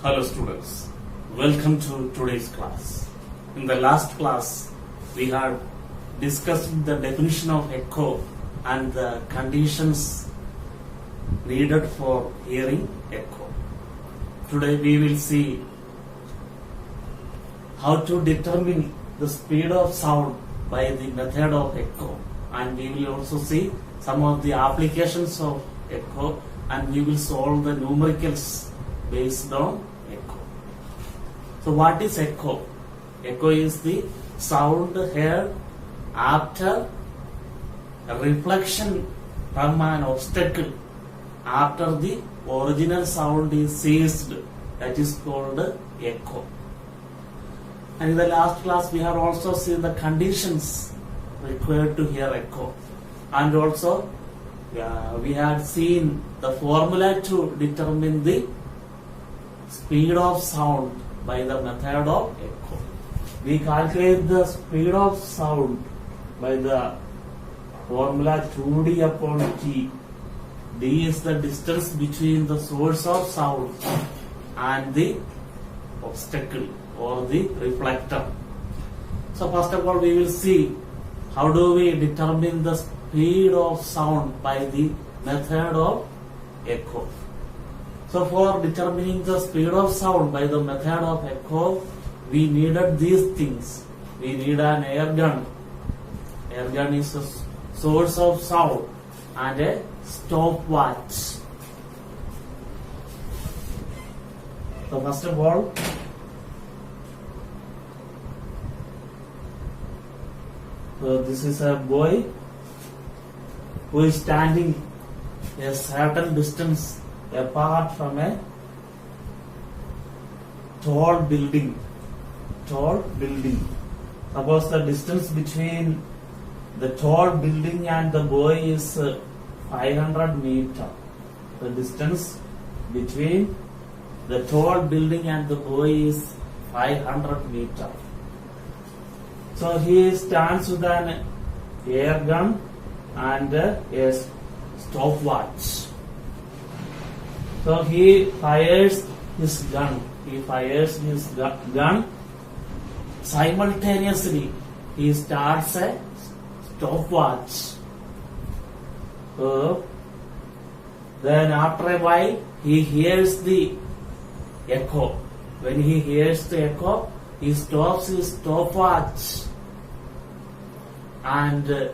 Hello students, welcome to today's class. In the last class, we had discussed the definition of echo and the conditions needed for hearing echo. Today we will see how to determine the speed of sound by the method of echo, and we will also see some of the applications of echo, and we will solve the numericals based on echo. So what is echo? Echo is the sound heard after a reflection from an obstacle after the original sound is ceased. That is called echo. And in the last class we have also seen the conditions required to hear echo, and also we had seen the formula to determine the speed of sound by the method of echo. We calculate the speed of sound by the formula 2d upon t. D is the distance between the source of sound and the obstacle or the reflector. So first of all, we will see how do we determine the speed of sound by the method of echo. So for determining the speed of sound by the method of echo, we needed these things. We need an air gun. Air gun is a source of sound, and a stopwatch. So first of all, this is a boy who is standing a certain distance apart from a tall building. Suppose the distance between the tall building and the boy is 500 meters. The distance between the tall building and the boy is 500 meters. So he stands with an air gun and a stopwatch. So he fires his gun. Simultaneously, he starts a stopwatch. Then after a while, he hears the echo. When he hears the echo, he stops his stopwatch and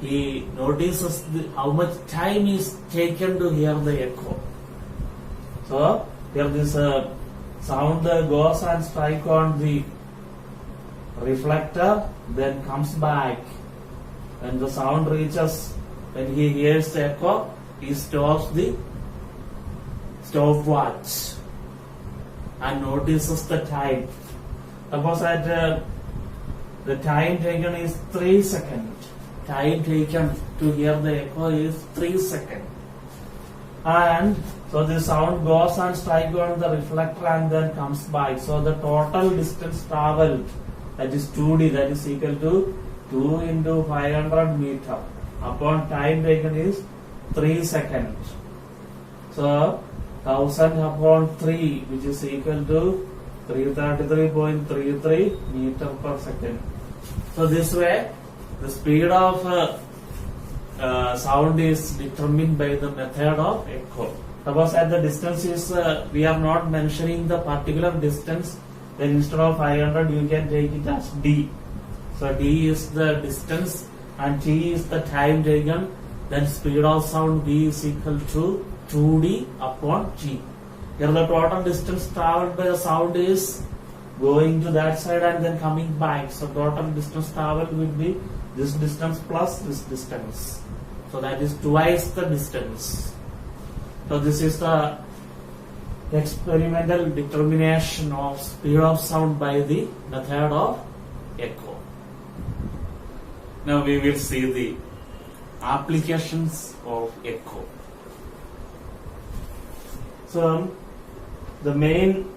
he notices how much time is taken to hear the echo. So here this sound goes and strikes on the reflector, then comes back. When the sound reaches, when he hears the echo, he stops the stopwatch and notices the time. Suppose that the time taken is 3 seconds. Time taken to hear the echo is 3 seconds. And so the sound goes and strikes on the reflector and then comes back. So the total distance traveled, that is 2d, that is equal to 2 into 500 meters upon time taken is 3 seconds. So 1000 upon 3, which is equal to 333.33 meters per second. So this way the speed of sound is determined by the method of echo. Suppose at the distance is we are not mentioning the particular distance, then instead of 500 you can take it as d. So d is the distance and t is the time taken. Then speed of sound v is equal to 2d upon t. Here the total distance traveled by the sound is going to that side and then coming back. So total distance traveled will be this distance plus this distance. So that is twice the distance. So this is the experimental determination of speed of sound by the method of echo. Now we will see the applications of echo. So the main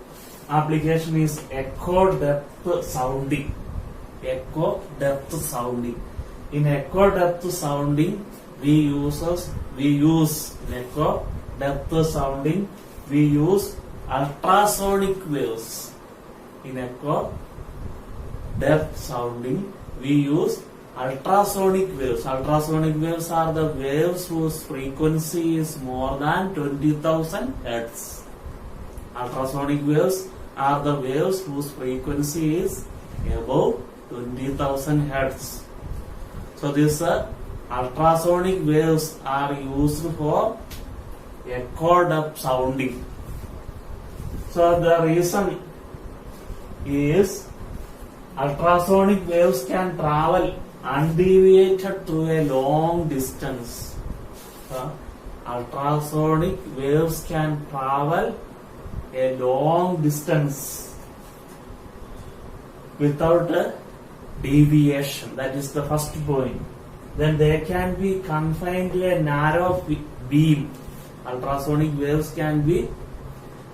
application is echo depth sounding. Echo depth sounding. In echo depth sounding, we use in echo depth sounding, we use ultrasonic waves. In echo depth sounding, we use ultrasonic waves. Ultrasonic waves are the waves whose frequency is more than 20,000 Hertz. Ultrasonic waves are the waves whose frequency is above 20,000 Hertz. So these ultrasonic waves are used for echo depth sounding. So the reason is ultrasonic waves can travel undeviated through a long distance. Ultrasonic waves can travel a long distance without a deviation. That is the first point. Then they can be confined to a narrow beam. Ultrasonic waves can be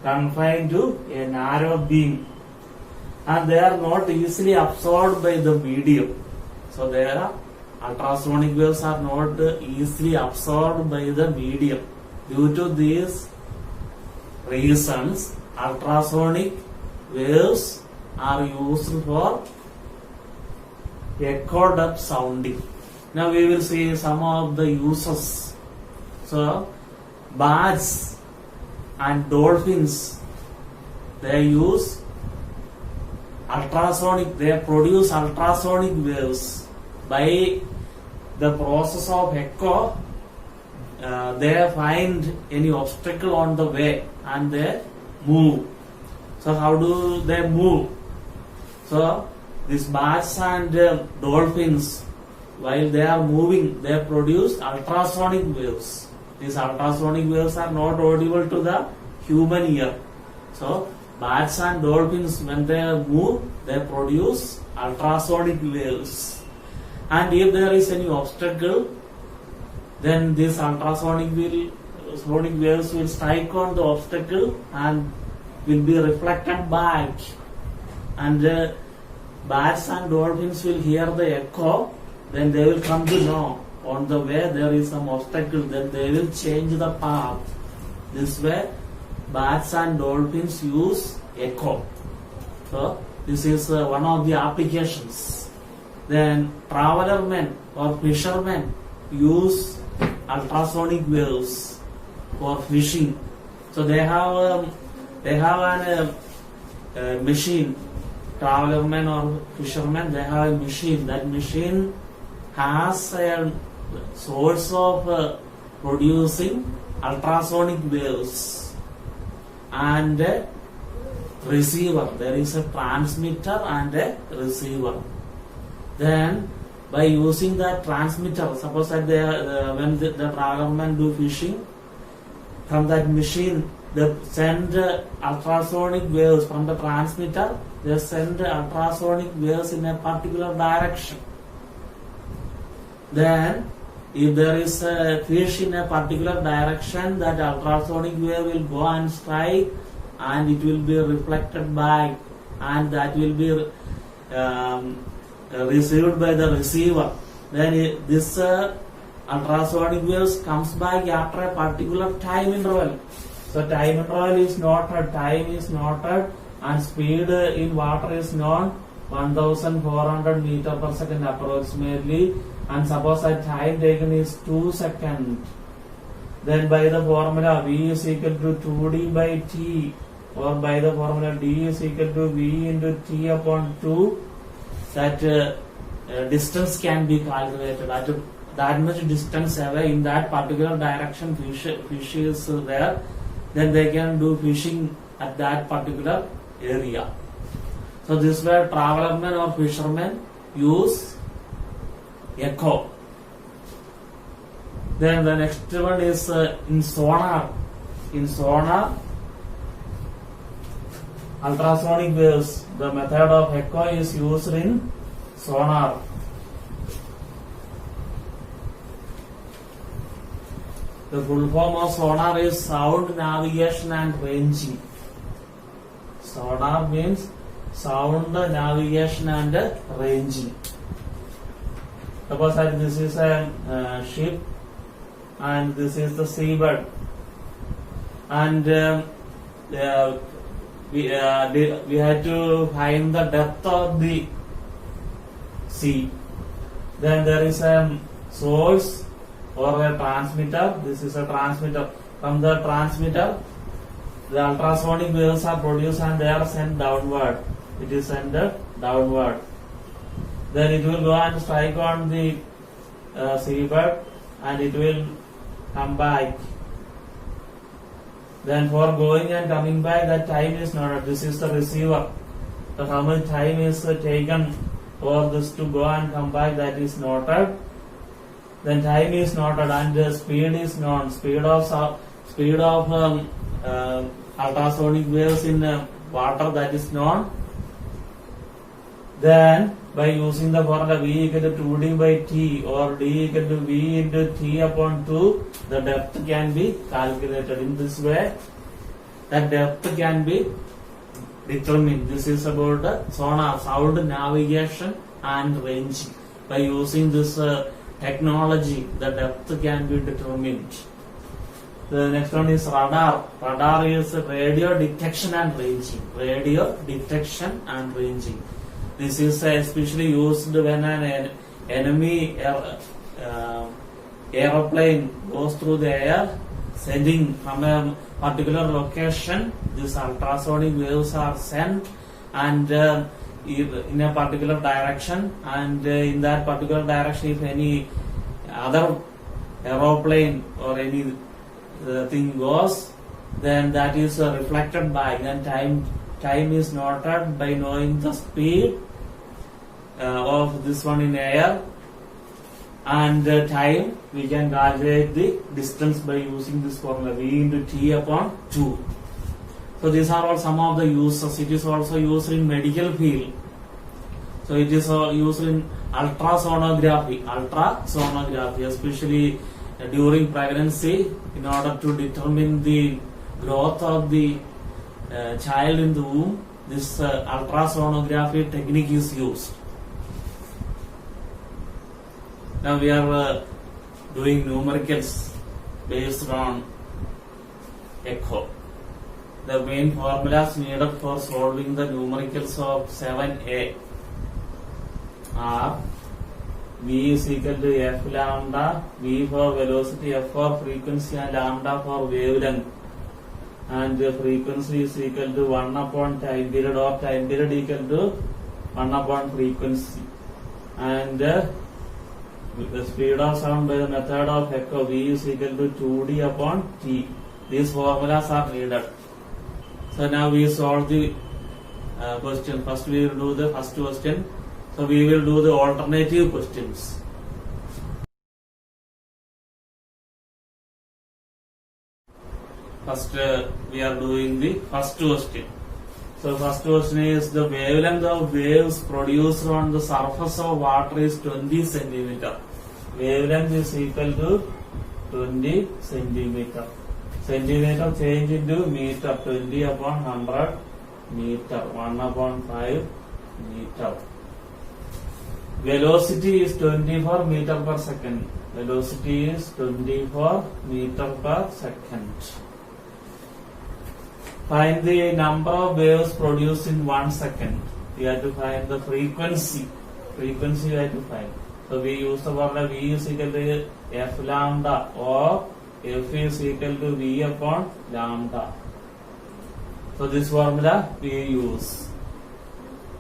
confined to a narrow beam, and they are not easily absorbed by the medium. So their ultrasonic waves are not easily absorbed by the medium. Due to these reasons, ultrasonic waves are used for echo depth sounding. Now we will see some of the uses. So bats and dolphins, they use ultrasonic, they produce ultrasonic waves. By the process of echo, they find any obstacle on the way and they move. So how do they move? So these bats and dolphins, while they are moving, they produce ultrasonic waves. These ultrasonic waves are not audible to the human ear. So bats and dolphins, when they move, they produce ultrasonic waves. And if there is any obstacle, then these ultrasonic waves will strike on the obstacle and will be reflected back. And bats and dolphins will hear the echo, then they will come to know on the way there is some obstacle, then they will change the path. This way, bats and dolphins use echo. So this is one of the applications. Then traveler men or fishermen use ultrasonic waves for fishing. So they have a machine. Traveler men or fishermen, they have a machine. That machine has a source of producing ultrasonic waves and a receiver. There is a transmitter and a receiver. Then by using that transmitter, suppose that when the travelermen do fishing, from that machine they send ultrasonic waves from the transmitter. They send ultrasonic waves in a particular direction. Then if there is a fish in a particular direction, that ultrasonic wave will go and strike and it will be reflected back, and that will be received by the receiver. Then this ultrasonic waves comes back after a particular time interval. So time interval is noted, time is noted, and speed in water is known, 1400 meter per second approximately, and suppose that time taken is 2 seconds. Then by the formula V is equal to 2D by T, or by the formula D is equal to V into T upon 2, that distance can be calculated. At that much distance away in that particular direction fish is there, then they can do fishing at that particular area. So this way travelermen or fishermen use echo. Then the next one is in sonar. In sonar, ultrasonic waves, the method of echo is used in sonar. The full form of sonar is sound navigation and ranging. Sonar means sound navigation and ranging. Suppose that this is a ship and this is the seabed, and we had to find the depth of the sea. Then there is a source or a transmitter. This is a transmitter. From the transmitter, the ultrasonic waves are produced and they are sent downward. It is sent downward. Then it will go and strike on the seabed and it will come back. Then for going and coming back, that time is noted. This is the receiver. So how much time is taken for this to go and come back, that is noted. Then time is noted and the speed is known. Speed of ultrasonic waves in water, that is known. Then by using the formula V equal to 2D by T or D equal to V into T upon 2, the depth can be calculated. In this way, the depth can be determined. This is about the sonar, sound navigation and ranging. By using this technology, the depth can be determined. The next one is radar. Radar is radio detection and ranging. Radio detection and ranging. This is especially used when an enemy aeroplane goes through the air, sending from a particular location. These ultrasonic waves are sent and in a particular direction, and in that particular direction, if any other aeroplane or any thing goes, then that is reflected back. Then time is noted by knowing the speed of this one in air, and time we can calculate the distance by using this formula V into T upon 2. So these are all some of the uses. It is also used in medical field. So it is used in ultrasonography, especially during pregnancy, in order to determine the growth of the child in the womb. This ultrasonography technique is used. Now we are doing numericals based on echo. The main formulas needed for solving the numericals of 7a are V is equal to F lambda, V for velocity, F for frequency and lambda for wavelength. And the frequency is equal to 1 upon time period, or time period equal to 1 upon frequency. And the speed of sound by the method of echo, V is equal to 2D upon T. These formulas are needed. So now we solve the question. First we will do the first question. So we will do the alternative questions. First we are doing the first question. So first question is, the wavelength of waves produced on the surface of water is 20 centimeter. Wavelength is equal to 20 centimeter. Centimeter change into meter, 20 upon 100 meter, 1 upon 5 meter. Velocity is 24 meter per second. Velocity is 24 meter per second. Find the number of waves produced in 1 second. We have to find the frequency. Frequency we have to find. So we use the formula V is equal to F lambda, or F is equal to V upon lambda. So this formula we use.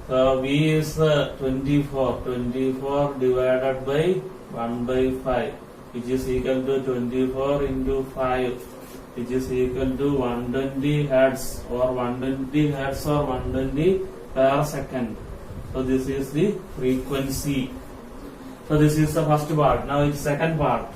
So V is 24. 24 divided by 1 by 5, which is equal to 24 into 5, which is equal to 120 hertz or 120 hertz or 120 per second. So this is the frequency. So this is the first part. Now it's second part.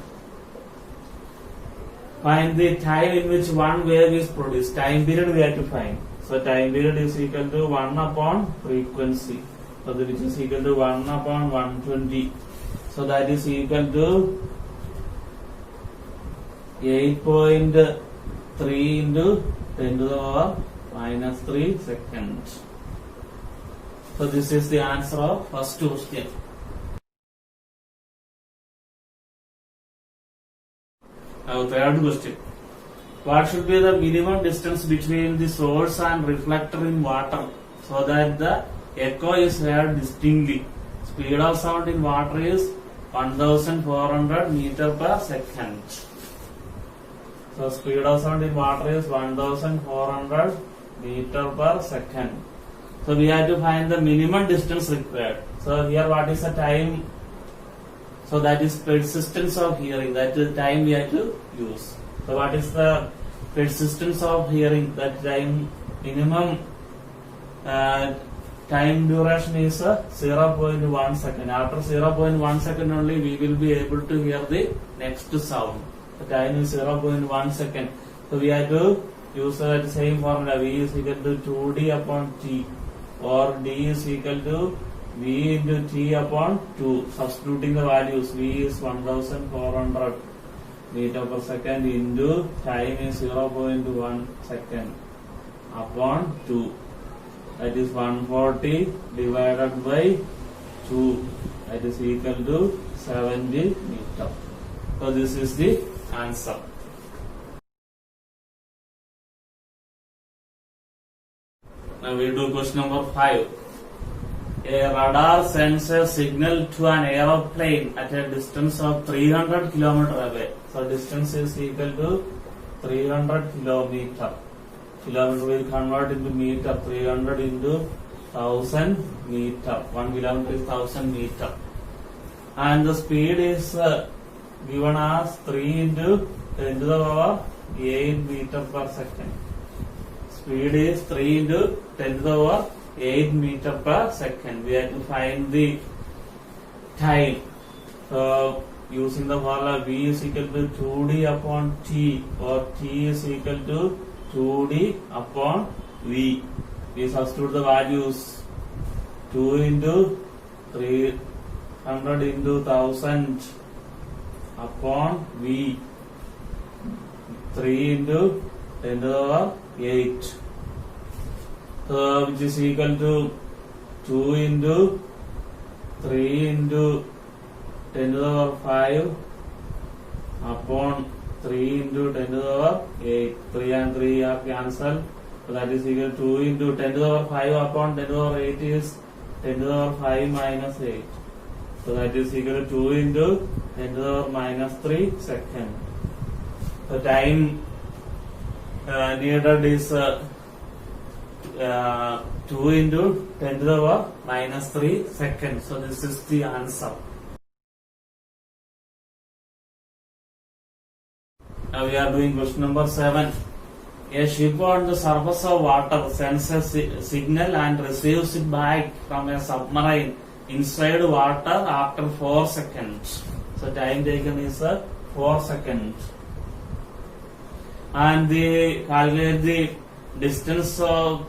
Find the time in which one wave is produced. Time period we have to find. So time period is equal to 1 upon frequency. So which is equal to 1 upon 120. So that is equal to 8.3 into 10 to the power minus 3 seconds. So this is the answer of first question. Now third question. what should be the minimum distance between the source and reflector in water so that the echo is heard distinctly? Speed of sound in water is 1400 meter per second. So speed of sound in water is 1400 meter per second. So we have to find the minimum distance required. So here what is the time? So that is persistence of hearing. That is the time we have to use. So what is the persistence of hearing? That time minimum time duration is 0.1 second. After 0.1 second only we will be able to hear the next sound. The time is 0.1 second. So we have to use the same formula. V is equal to 2D upon T, or D is equal to V into T upon 2. Substituting the values, V is 1400 meter per second into time is 0.1 second upon 2. That is 140 divided by 2. That is equal to 70 meter. So this is the answer. Now we do question number 5. A radar sends a signal to an aeroplane at a distance of 300 km away. So distance is equal to 300 kilometer. Kilometer will convert into meter. 300 into 1000 meter. 1 kilometer is 1000 meter. And the speed is given as 3 into 10 to the power 8 meter per second. Speed is 3 into 10 to the power 8 meter per second. We have to find the time. So using the formula V is equal to 2D upon T, or T is equal to 2D upon V. We substitute the values. 2 into 300 into 1000 upon V. 3 into 10 to the power 8. So which is equal to 2 into 3 into 10 to the power 5 upon 3 into 10 to the power 8. 3 and 3 are cancelled. So that is equal to 2 into 10 to the power 5 upon 10 to the power 8 is 10 to the power 5 minus 8. So that is equal to 2 into 10 to the power minus 3 second. The time needed is 2 into 10 to the power minus 3 seconds. So this is the answer. Now we are doing question number 7. A ship on the surface of water sends a signal and receives it back from a submarine inside water after 4 seconds. So time taken is 4 seconds. And they calculate the distance of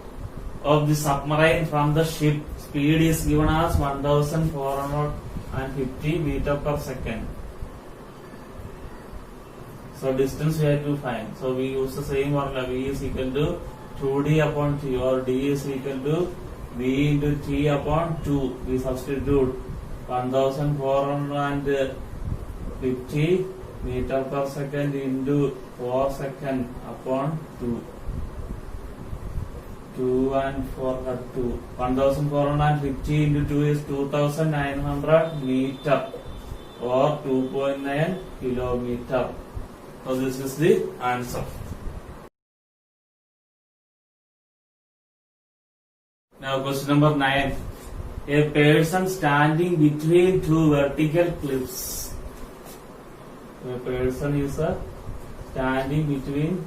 the submarine from the ship. Speed is given as 1450 meter per second. So distance we have to find. So we use the same formula. V is equal to 2D upon T, or D is equal to V into T upon 2. We substitute 1450 meter per second into 4 second upon 2. 2 and 4 are 2. 1450 into 2 is 2900 meter, or 2.9 kilometer. So this is the answer. Now question number 9. A person standing between two vertical cliffs. A person is standing between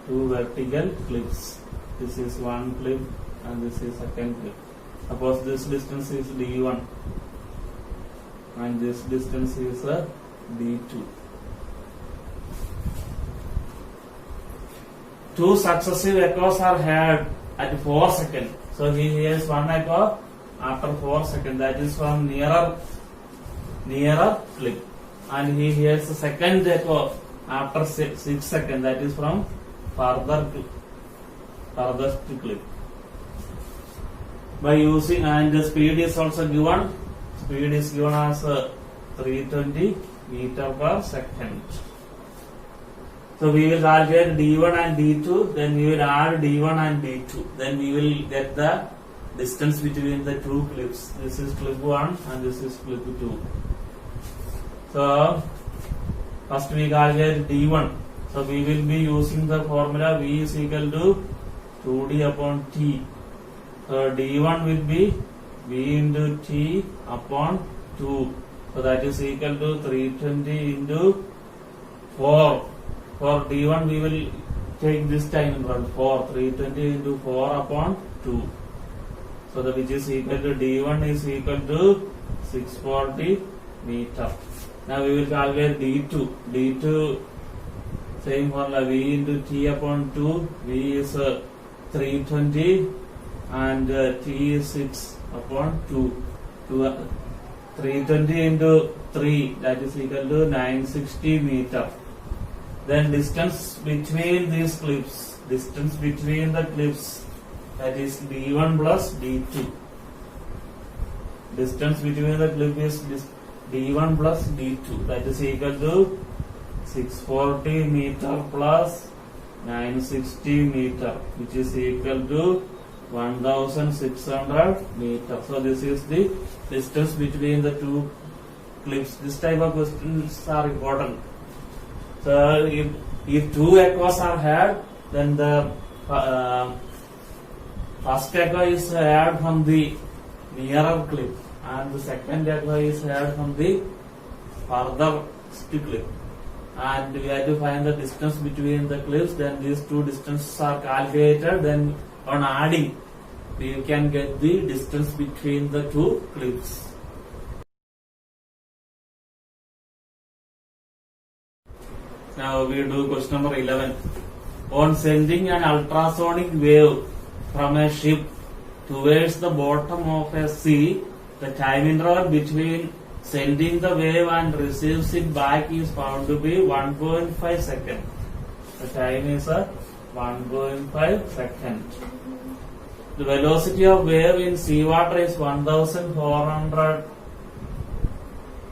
two vertical cliffs. This is one cliff and this is second cliff. Suppose this distance is D1 and this distance is D2. Two successive echoes are heard at 4 seconds. So he hears one echo after 4 seconds, that is from nearer cliff, and he hears the second echo after 6 seconds, that is from farthest cliff. By using, and the speed is also given. Speed is given as 320 meter per second. So we will calculate D1 and D2, then we will add D1 and D2. Then we will get the distance between the two clips. This is clip 1 and this is clip 2. So first we calculate D1. So we will be using the formula V is equal to 2D upon T. So D1 will be V into T upon 2. So that is equal to 320 into 4. For D1 we will take this time in front 4. 320 into 4 upon 2. So that which is equal to D1 is equal to 640 meter. Now we will calculate D2. D2 same formula V into T upon 2. V is 320 and T is 6 upon 2. 320 into 3 that is equal to 960 meter. Then distance between these clips, distance between the clips, that is D1 plus D2. Distance between the clip is D1 plus D2, that is equal to 640 meter plus 960 meter, which is equal to 1600 meter. So this is the distance between the two clips. This type of questions are important. So if two echoes are had, then the first echo is heard from the nearer clip and the second echo is heard from the further clip. And we have to find the distance between the clips. Then these two distances are calculated. Then on adding, we can get the distance between the two clips. Now we do question number 11. On sending an ultrasonic wave from a ship towards the bottom of a sea, the time interval between sending the wave and receives it back is found to be 1.5 seconds. The time is 1.5 seconds. The velocity of wave in seawater is 1400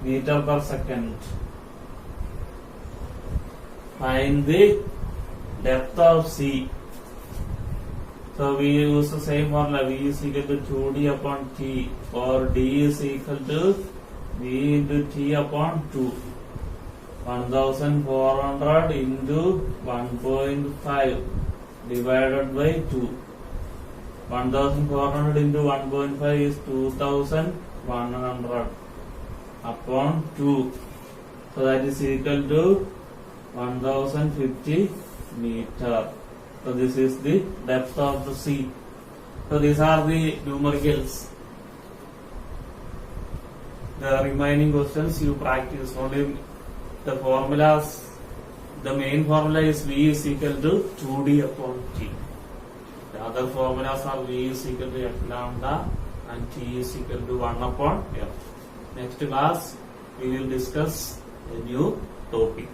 meter per second. Find the depth of sea. So we use the same formula. V is equal to 2D upon T, or D is equal to V into T upon 2. 1400 into 1.5 divided by 2. 1400 into 1.5 is 2100 upon 2. So that is equal to 1050 meter. So this is the depth of the sea. So these are the numericals. The remaining questions you practice only the formulas. The main formula is V is equal to 2D upon T. The other formulas are V is equal to F lambda and T is equal to 1 upon F. Next class we will discuss a new topic.